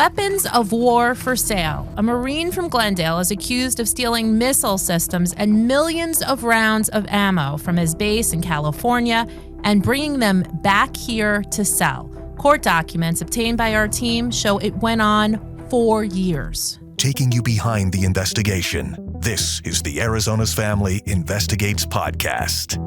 Weapons of war for sale. A Marine from Glendale is accused of stealing missile systems and millions of rounds of ammo from his base in California and bringing them back here to sell. Court documents obtained by our team show it went on 4 years. Taking you behind the investigation. This is the Arizona's Family Investigates podcast.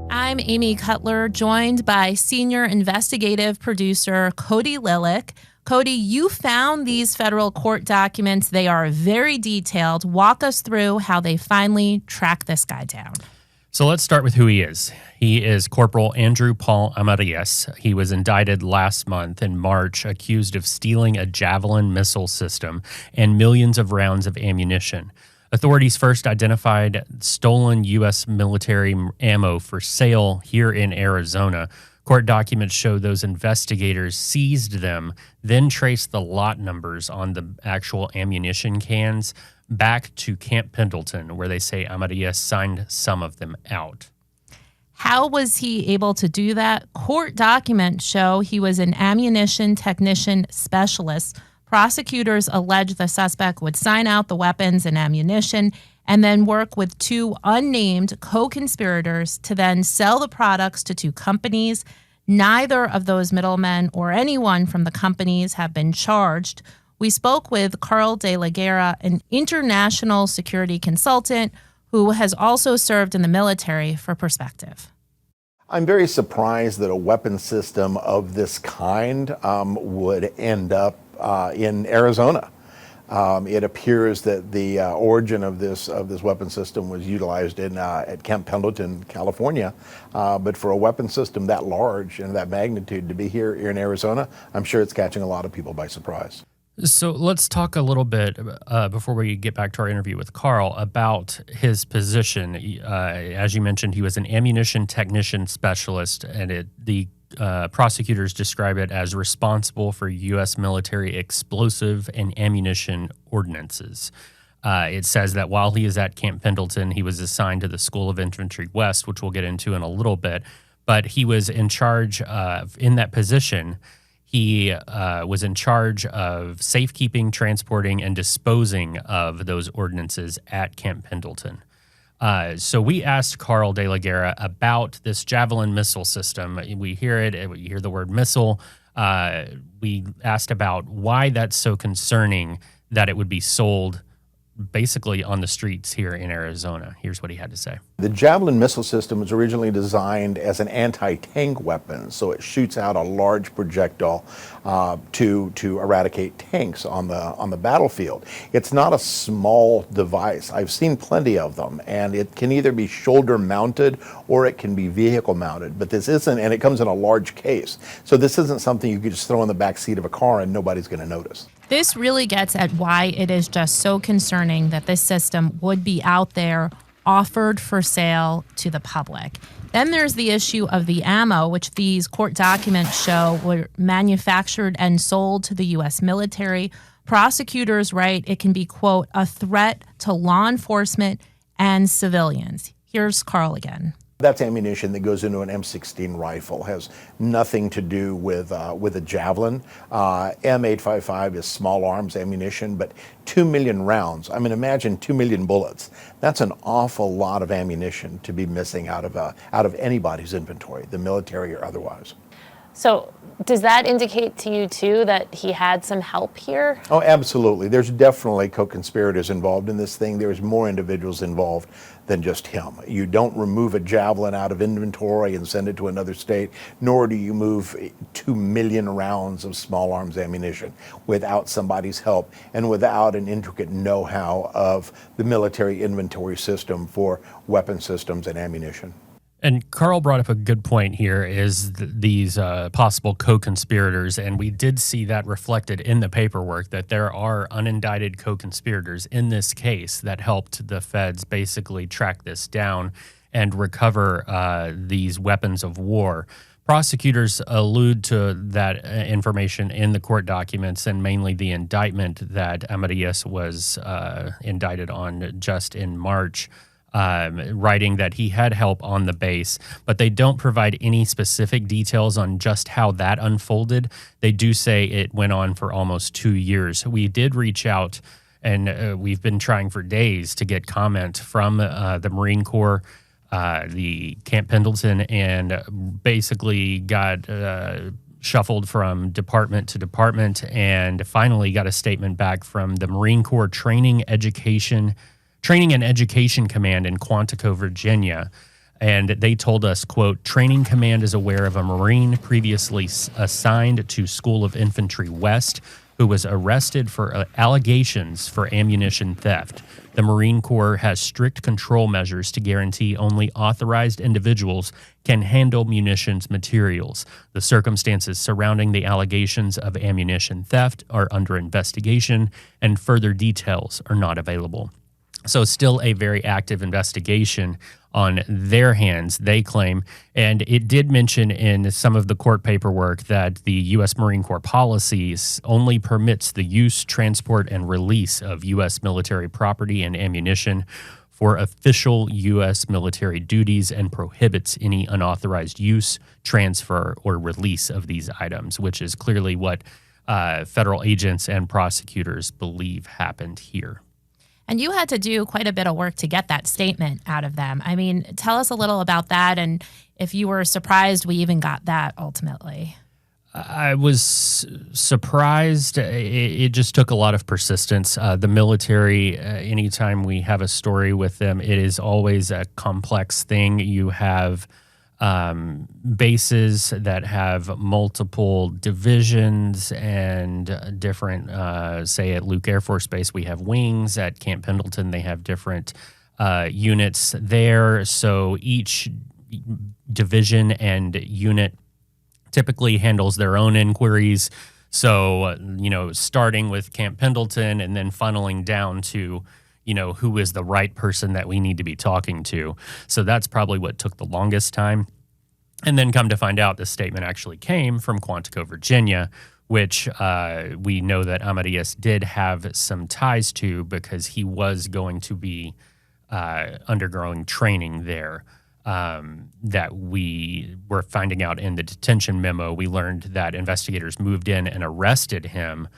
I'm Amy Cutler, joined by senior investigative producer Cody Lillick. Cody, you found these federal court documents. They are very detailed. Walk us through how they finally track this guy down. So let's start with who he is. He is Corporal Andrew Paul Amarilla. He was indicted last month in March, accused of stealing a Javelin missile system and millions of rounds of ammunition. Authorities first identified stolen U.S. military ammo for sale here in Arizona. Court documents show those investigators seized them, then traced the lot numbers on the actual ammunition cans back to Camp Pendleton, where they say Amarilla signed some of them out. How was he able to do that? Court documents show he was an ammunition technician specialist. Prosecutors allege the suspect would sign out the weapons and ammunition and then work with two unnamed co-conspirators to then sell the products to two companies. Neither of those middlemen or anyone from the companies have been charged. We spoke with Carl De La Guerra, an international security consultant who has also served in the military, for perspective. I'm very surprised that a weapon system of this kind would end up in Arizona. It appears that the origin of this weapon system was utilized at Camp Pendleton, California. But for a weapon system that large and that magnitude to be here in Arizona, I'm sure it's catching a lot of people by surprise. So let's talk a little bit, before we get back to our interview with Carl, about his position. As you mentioned, he was an ammunition technician specialist, and the prosecutors describe it as responsible for U.S. military explosive and ammunition ordinances. It says that while he is at Camp Pendleton, he was assigned to the School of Infantry West, which we'll get into in a little bit, but he was in charge of, in that position, he was in charge of safekeeping, transporting, and disposing of those ordinances at Camp Pendleton. So we asked Carl De La Guerra about this Javelin missile system. We hear it, we hear the word missile. We asked about why that's so concerning that it would be sold basically on the streets here in Arizona. Here's what he had to say. The Javelin missile system was originally designed as an anti-tank weapon, so it shoots out a large projectile to eradicate tanks on the battlefield. It's not a small device. I've seen plenty of them, and it can either be shoulder mounted or it can be vehicle mounted, but this isn't, and it comes in a large case. So this isn't something you could just throw in the back seat of a car and nobody's going to notice. This really gets at why it is just so concerning that this system would be out there offered for sale to the public. Then there's the issue of the ammo, which these court documents show were manufactured and sold to the U.S. military. Prosecutors write it can be, quote, a threat to law enforcement and civilians. Here's Carl again. That's ammunition that goes into an M16 rifle, has nothing to do with a Javelin. M855 is small arms ammunition, but 2 million rounds. I mean, imagine 2 million bullets. That's an awful lot of ammunition to be missing out of anybody's inventory, the military or otherwise. So does that indicate to you, too, that he had some help here? Oh, absolutely. There's definitely co-conspirators involved in this thing. There's more individuals involved than just him. You don't remove a Javelin out of inventory and send it to another state, nor do you move 2 million rounds of small arms ammunition without somebody's help and without an intricate know-how of the military inventory system for weapon systems and ammunition. And Carl brought up a good point here, is these possible co-conspirators, and we did see that reflected in the paperwork, that there are unindicted co-conspirators in this case that helped the feds basically track this down and recover these weapons of war. Prosecutors allude to that information in the court documents, and mainly the indictment that Amarilla was indicted on just in March. writing that he had help on the base, but they don't provide any specific details on just how that unfolded. They do say it went on for almost 2 years. We did reach out, and we've been trying for days to get comment from the Marine Corps, the Camp Pendleton, and basically got shuffled from department to department, and finally got a statement back from the Marine Corps Training and Education Command in Quantico, Virginia. And they told us, quote, Training Command is aware of a Marine previously assigned to School of Infantry West who was arrested for allegations for ammunition theft. The Marine Corps has strict control measures to guarantee only authorized individuals can handle munitions materials. The circumstances surrounding the allegations of ammunition theft are under investigation, and further details are not available. So still a very active investigation on their hands, they claim. And it did mention in some of the court paperwork that the U.S. Marine Corps policies only permits the use, transport, and release of U.S. military property and ammunition for official U.S. military duties and prohibits any unauthorized use, transfer, or release of these items, which is clearly what federal agents and prosecutors believe happened here. And you had to do quite a bit of work to get that statement out of them. I mean, tell us a little about that, and if you were surprised we even got that ultimately. I was surprised. It just took a lot of persistence. The military, anytime we have a story with them, it is always a complex thing. You have bases that have multiple divisions and different, say at Luke Air Force Base, we have wings. At Camp Pendleton, they have different units there. So each division and unit typically handles their own inquiries. So, starting with Camp Pendleton and then funneling down to who is the right person that we need to be talking to. So that's probably what took the longest time. And then come to find out, this statement actually came from Quantico, Virginia, which we know that Amarilla did have some ties to because he was going to be undergoing training there. That we were finding out in the detention memo. We learned that investigators moved in and arrested him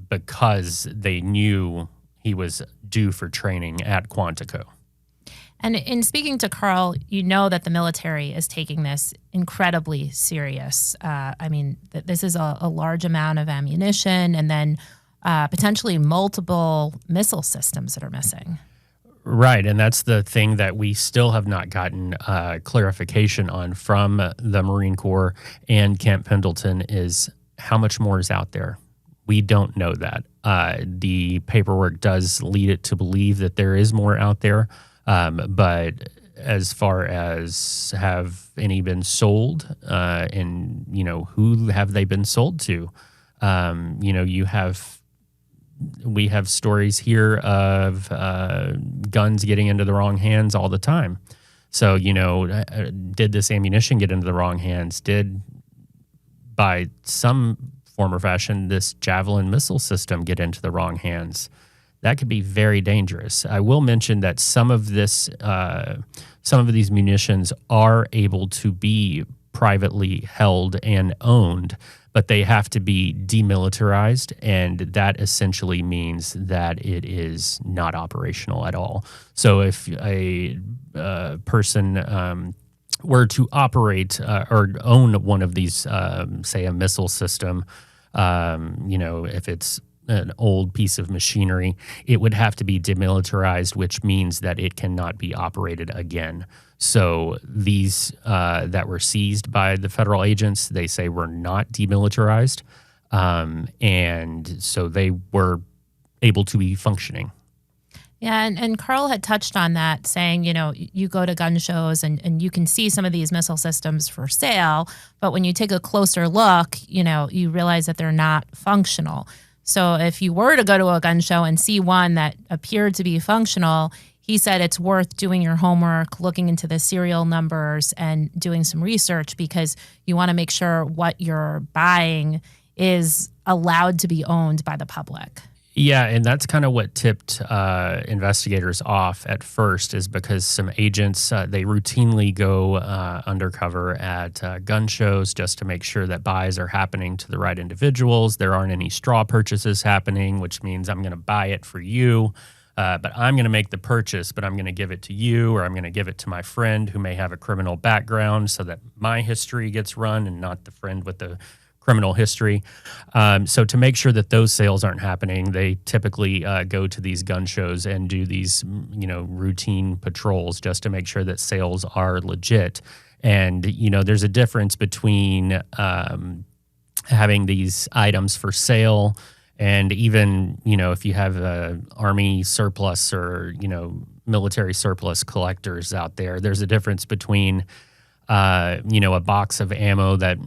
because they knew he was due for training at Quantico. And in speaking to Carl, you know that the military is taking this incredibly serious. This is a large amount of ammunition and then potentially multiple missile systems that are missing. Right, and that's the thing that we still have not gotten clarification on from the Marine Corps and Camp Pendleton is how much more is out there. We don't know that. The paperwork does lead it to believe that there is more out there, but as far as have any been sold, and who have they been sold to? We have stories here of guns getting into the wrong hands all the time. So did this ammunition get into the wrong hands? Did by some form or fashion, this Javelin missile system get into the wrong hands? That could be very dangerous. I will mention that some of these munitions are able to be privately held and owned, but they have to be demilitarized, and that essentially means that it is not operational at all. So if a person were to operate or own one of these, say a missile system, if it's an old piece of machinery, it would have to be demilitarized, which means that it cannot be operated again. So these that were seized by the federal agents, they say were not demilitarized, and so they were able to be functioning. Yeah, and Carl had touched on that, saying, you go to gun shows and you can see some of these missile systems for sale, but when you take a closer look, you realize that they're not functional. So if you were to go to a gun show and see one that appeared to be functional, he said it's worth doing your homework, looking into the serial numbers and doing some research because you want to make sure what you're buying is allowed to be owned by the public. Yeah, and that's kind of what tipped investigators off at first, is because some agents, they routinely go undercover at gun shows just to make sure that buys are happening to the right individuals. There aren't any straw purchases happening, which means I'm going to buy it for you, but I'm going to make the purchase, but I'm going to give it to you, or I'm going to give it to my friend who may have a criminal background so that my history gets run and not the friend with the criminal history. So to make sure that those sales aren't happening, they typically go to these gun shows and do these, routine patrols just to make sure that sales are legit. And, there's a difference between having these items for sale and even, if you have army surplus or, military surplus collectors out there, there's a difference between a box of ammo that,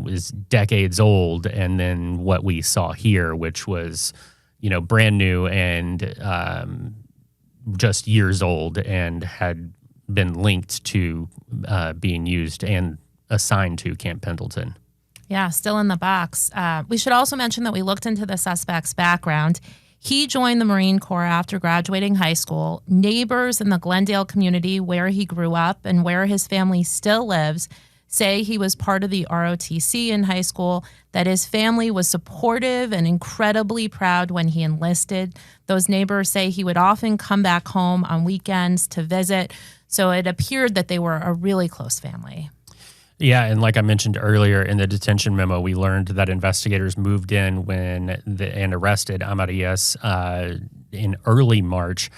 is decades old, and then what we saw here, which was, brand new and just years old and had been linked to being used and assigned to Camp Pendleton. Yeah, still in the box. We should also mention that we looked into the suspect's background. He joined the Marine Corps after graduating high school. Neighbors in the Glendale community where he grew up and where his family still lives say he was part of the ROTC in high school, that his family was supportive and incredibly proud when he enlisted. Those neighbors say he would often come back home on weekends to visit, so it appeared that they were a really close family. Yeah, and like I mentioned earlier in the detention memo, we learned that investigators moved in and arrested Amarilla in early March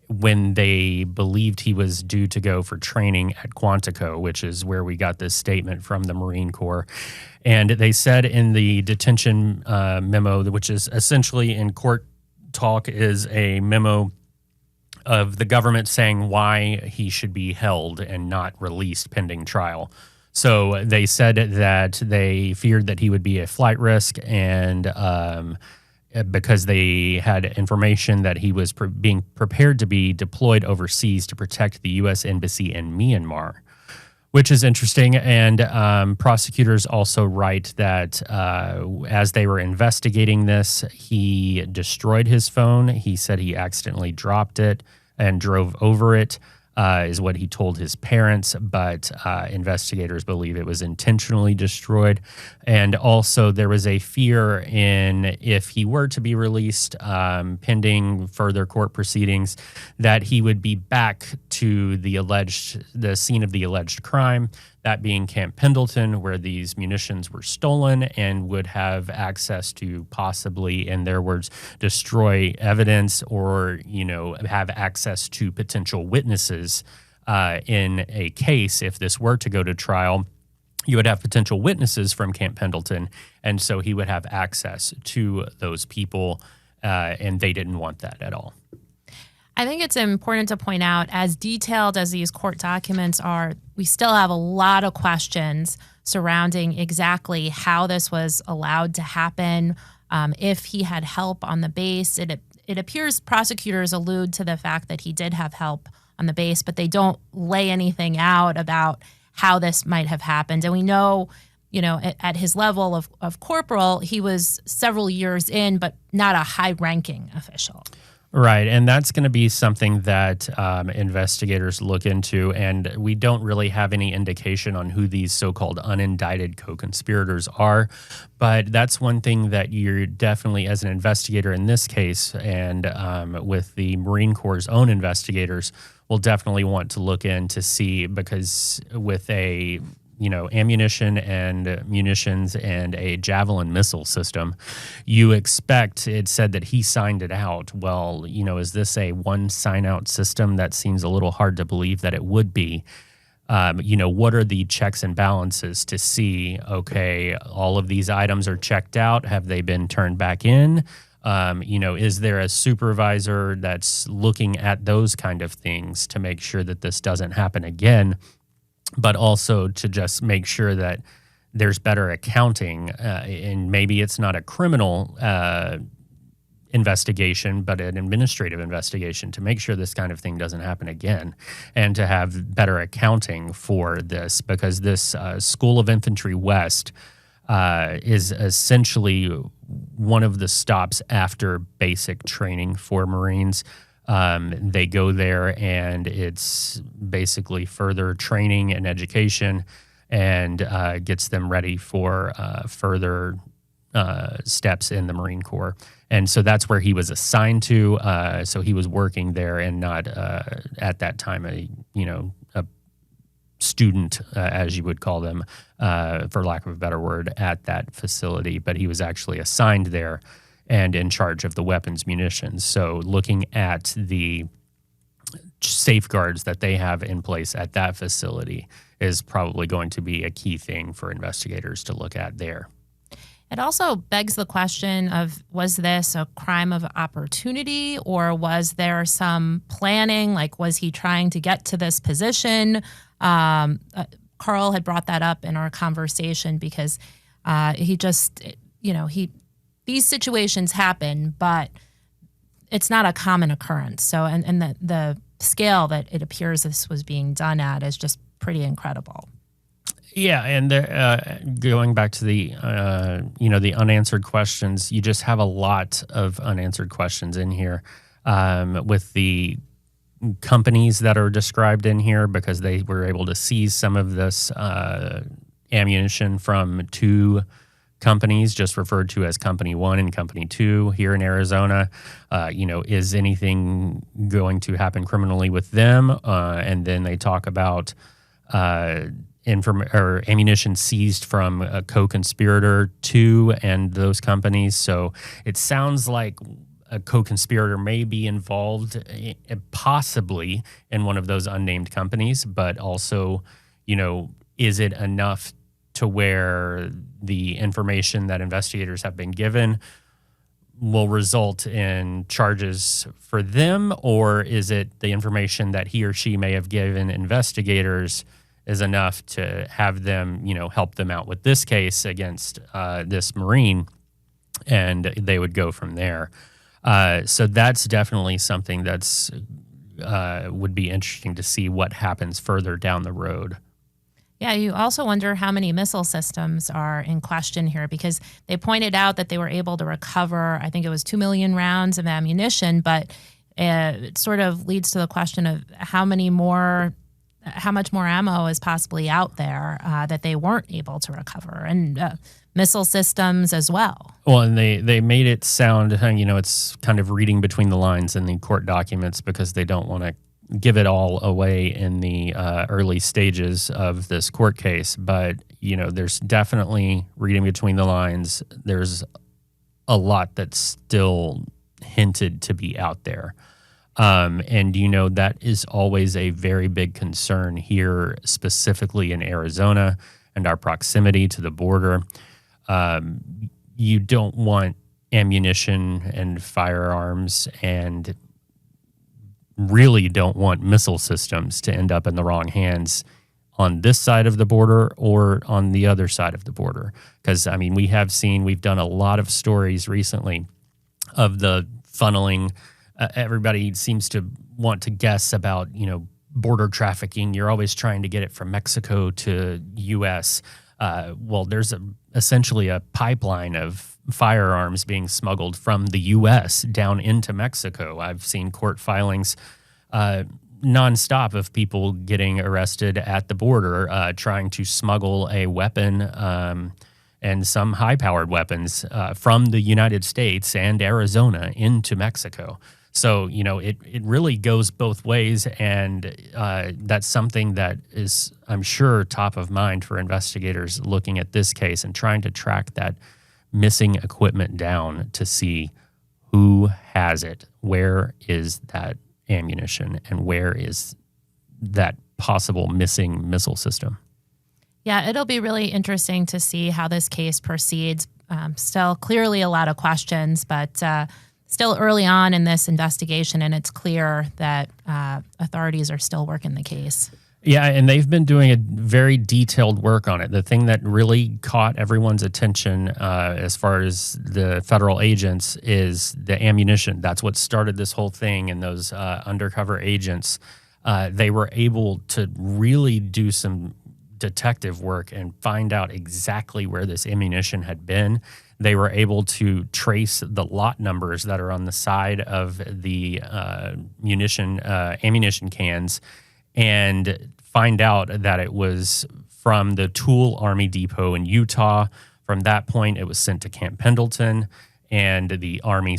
when they believed he was due to go for training at Quantico, which is where we got this statement from the Marine Corps. And they said in the detention memo, which is essentially in court talk is a memo of the government saying why he should be held and not released pending trial. So they said that they feared that he would be a flight risk, and because they had information that he was being prepared to be deployed overseas to protect the U.S. Embassy in Myanmar, which is interesting. And prosecutors also write that as they were investigating this, he destroyed his phone. He said he accidentally dropped it and drove over it, is what he told his parents. But investigators believe it was intentionally destroyed. And also there was a fear in, if he were to be released pending further court proceedings, that he would be back to the scene of the alleged crime, that being Camp Pendleton, where these munitions were stolen, and would have access to possibly, in their words, destroy evidence or, have access to potential witnesses in a case. If this were to go to trial, you would have potential witnesses from Camp Pendleton, and so he would have access to those people, and they didn't want that at all. I think it's important to point out, as detailed as these court documents are, we still have a lot of questions surrounding exactly how this was allowed to happen, if he had help on the base. It appears prosecutors allude to the fact that he did have help on the base, but they don't lay anything out about how this might have happened. And we know, at his level of corporal, he was several years in, but not a high-ranking official. Right, and that's going to be something that investigators look into, and we don't really have any indication on who these so-called unindicted co-conspirators are, but that's one thing that you're definitely, as an investigator in this case, and with the Marine Corps' own investigators, will definitely want to look in to see, because with a ammunition and munitions and a Javelin missile system, you expect, it said that he signed it out. Well, is this a one sign out system? That seems a little hard to believe that it would be. What are the checks and balances to see, okay, all of these items are checked out. Have they been turned back in? Is there a supervisor that's looking at those kind of things to make sure that this doesn't happen again? But also to just make sure that there's better accounting, and maybe it's not a criminal investigation, but an administrative investigation to make sure this kind of thing doesn't happen again, and to have better accounting for this, because this School of Infantry West is essentially one of the stops after basic training for Marines. They go there, and it's basically further training and education, and gets them ready for further steps in the Marine Corps. And so that's where he was assigned to. So he was working there and not at that time a student, as you would call them, for lack of a better word, at that facility. But he was actually assigned there and in charge of the weapons, munitions. So looking at the safeguards that they have in place at that facility is probably going to be a key thing for investigators to look at there. It also begs the question of, was this a crime of opportunity, or was there some planning? Like, was he trying to get to this position? Carl had brought that up in our conversation because he just, these situations happen, but it's not a common occurrence. So, and the scale that it appears this was being done at is just pretty incredible. Yeah, and going back to the the unanswered questions, you just have a lot of unanswered questions in here with the companies that are described in here, because they were able to seize some of this ammunition from two companies just referred to as Company 1 and Company 2 here in Arizona. Is anything going to happen criminally with them? And then they talk about ammunition seized from a co-conspirator 2 and those companies. So it sounds like a co-conspirator may be involved possibly in one of those unnamed companies, but also, is it enough to where the information that investigators have been given will result in charges for them, or is it the information that he or she may have given investigators is enough to have them, help them out with this case against this Marine, and they would go from there. So that's definitely something that's would be interesting to see what happens further down the road. Yeah, you also wonder how many missile systems are in question here, because they pointed out that they were able to recover, I think it was 2 million rounds of ammunition, but it sort of leads to the question of how much more ammo is possibly out there that they weren't able to recover, and missile systems as well. Well, and they made it sound, it's kind of reading between the lines in the court documents, because they don't want to give it all away in the early stages of this court case. But, there's definitely reading between the lines. There's a lot that's still hinted to be out there. And that is always a very big concern here, specifically in Arizona and our proximity to the border. You don't want ammunition and firearms, and really don't want missile systems to end up in the wrong hands on this side of the border or on the other side of the border. Because, we've done a lot of stories recently of the funneling. Everybody seems to want to guess about, border trafficking. You're always trying to get it from Mexico to U.S. Well, there's essentially a pipeline of firearms being smuggled from the U.S. down into Mexico. I've seen court filings nonstop of people getting arrested at the border trying to smuggle a weapon and some high-powered weapons from the United States and Arizona into Mexico. So, it really goes both ways, and that's something that is, I'm sure, top of mind for investigators looking at this case and trying to track that missing equipment down to see who has it, where is that ammunition, and where is that possible missing missile system. Yeah, it'll be really interesting to see how this case proceeds. Still clearly a lot of questions, but still early on in this investigation, and it's clear that authorities are still working the case. Yeah, and they've been doing a very detailed work on it. The thing that really caught everyone's attention as far as the federal agents is the ammunition. That's what started this whole thing, and those undercover agents, they were able to really do some detective work and find out exactly where this ammunition had been. They were able to trace the lot numbers that are on the side of the ammunition cans and find out that it was from the Tool Army Depot in Utah. From that point, it was sent to Camp Pendleton and the ammo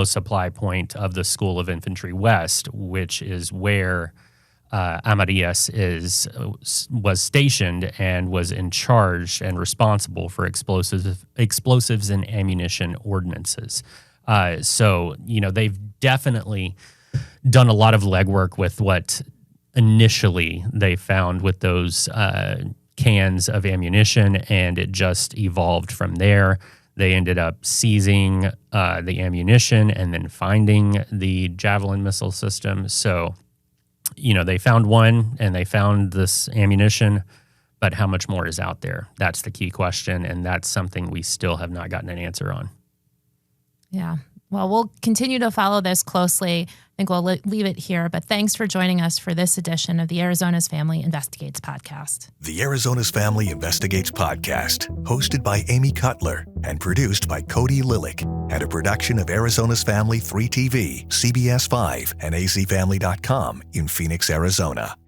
supply point of the School of Infantry West, which is where Amarilla was stationed and was in charge and responsible for explosives and ammunition ordinances. So, they've definitely done a lot of legwork with what initially they found with those cans of ammunition, and it just evolved from there. They ended up seizing the ammunition and then finding the Javelin missile system. So, they found one and they found this ammunition, but how much more is out there? That's the key question, and that's something we still have not gotten an answer on. Yeah. Well, we'll continue to follow this closely. I think we'll leave it here, but thanks for joining us for this edition of the Arizona's Family Investigates podcast. The Arizona's Family Investigates podcast, hosted by Amy Cutler and produced by Cody Lilick, and a production of Arizona's Family 3 TV, CBS 5, and azfamily.com in Phoenix, Arizona.